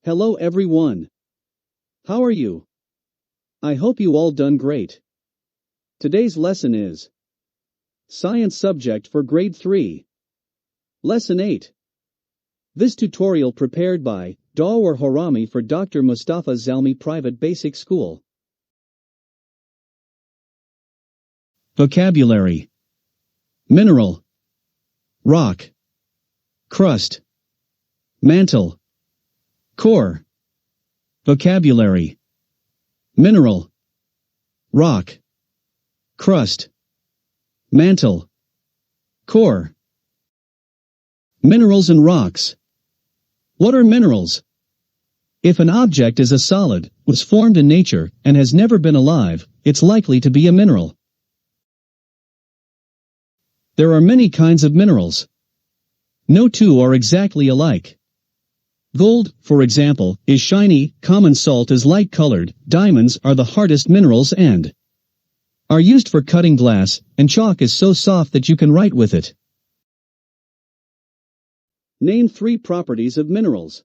Hello everyone. How are you? I hope you all done great. Today's lesson is Science subject for Grade 3. Lesson 8. This tutorial prepared by Dawar hawrami for Dr. Mustafa Zalmi Private Basic School. Vocabulary: mineral, rock, crust, mantle, core. Vocabulary: mineral, rock, crust, mantle, core. Minerals and rocks. What are minerals? If an object is a solid, was formed in nature, and has never been alive, it's likely to be a mineral. There are many kinds of minerals. No two are exactly alike. Gold, for example, is shiny, common salt is light-colored, diamonds are the hardest minerals and are used for cutting glass, and chalk is so soft that you can write with it. Name 3 properties of minerals.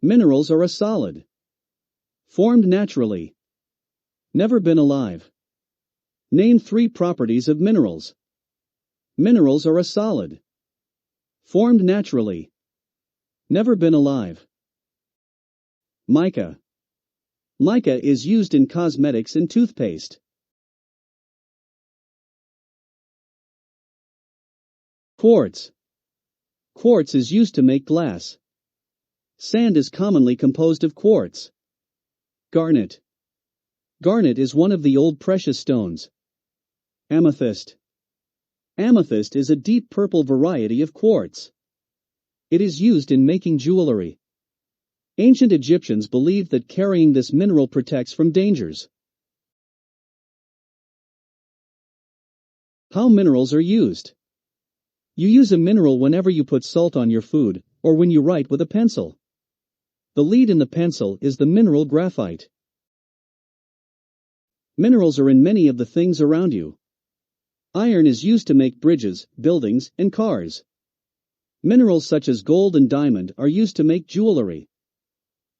Minerals are a solid. Formed naturally. Never been alive. Name 3 properties of minerals. Minerals are a solid. Formed naturally. Never been alive. Mica. Mica is used in cosmetics and toothpaste. Quartz. Quartz is used to make glass. Sand is commonly composed of quartz. Garnet. Garnet is one of the old precious stones. Amethyst. Amethyst is a deep purple variety of quartz. It is used in making jewelry. Ancient Egyptians believed that carrying this mineral protects from dangers. How minerals are used. You use a mineral whenever you put salt on your food, or when you write with a pencil. The lead in the pencil is the mineral graphite. Minerals are in many of the things around you. Iron is used to make bridges, buildings, and cars. Minerals such as gold and diamond are used to make jewelry.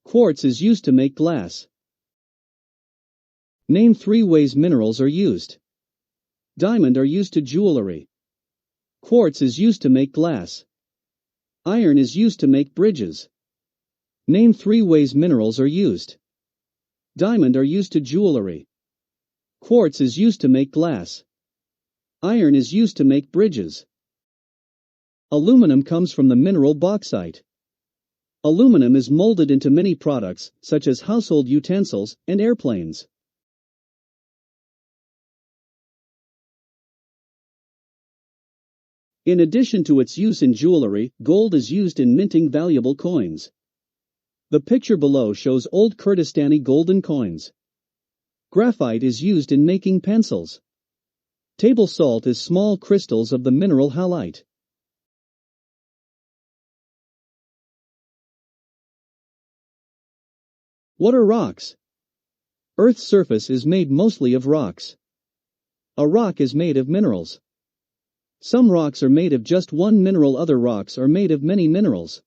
Quartz is used to make glass. Name 3 ways minerals are used. Diamond are used to jewelry. Quartz is used to make glass. Iron is used to make bridges. Name 3 ways minerals are used. Diamond are used to jewelry. Quartz is used to make glass. Iron is used to make bridges. Aluminum comes from the mineral bauxite. Aluminum is molded into many products, such as household utensils and airplanes. In addition to its use in jewelry, gold is used in minting valuable coins. The picture below shows old Kurdistani golden coins. Graphite is used in making pencils. Table salt is small crystals of the mineral halite. What are rocks? Earth's surface is made mostly of rocks. A rock is made of minerals. Some rocks are made of just one mineral, other rocks are made of many minerals.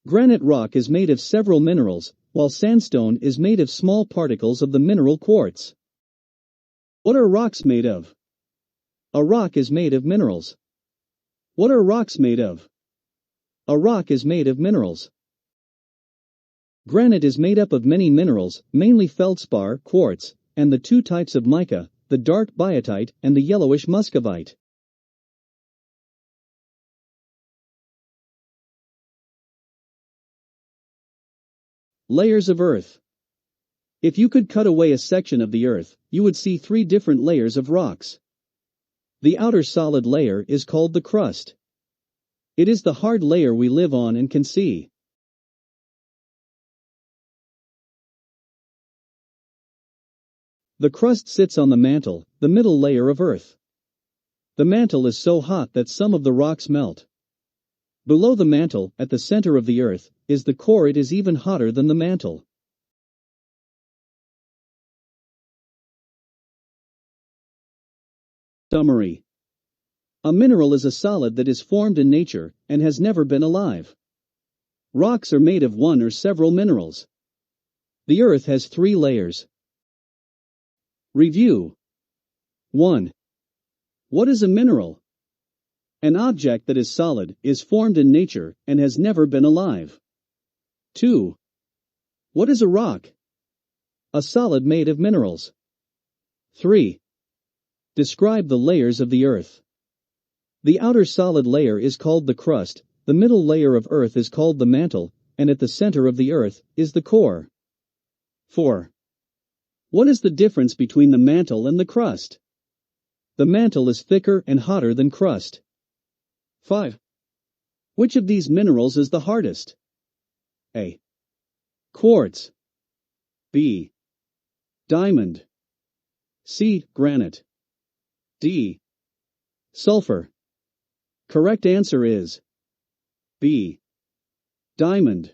Granite rock is made of several minerals, while sandstone is made of small particles of the mineral quartz. What are rocks made of? A rock is made of minerals. What are rocks made of? A rock is made of minerals. Granite is made up of many minerals, mainly feldspar, quartz, and the 2 types of mica, the dark biotite and the yellowish muscovite. Layers of Earth. If you could cut away a section of the Earth, you would see 3 different layers of rocks. The outer solid layer is called the crust. It is the hard layer we live on and can see. The crust sits on the mantle, the middle layer of Earth. The mantle is so hot that some of the rocks melt. Below the mantle, at the center of the Earth, is the core. It is even hotter than the mantle. Summary. A mineral is a solid that is formed in nature and has never been alive. Rocks are made of one or several minerals. The earth has 3 layers. Review. 1. What is a mineral? An object that is solid, is formed in nature, and has never been alive. 2. What is a rock? A solid made of minerals. 3. Describe the layers of the earth. The outer solid layer is called the crust, the middle layer of earth is called the mantle, and at the center of the earth is the core. 4. What is the difference between the mantle and the crust? The mantle is thicker and hotter than crust. 5. Which of these minerals is the hardest? A. Quartz. B. Diamond. C. Granite. D. Sulfur. Correct answer is B. Diamond.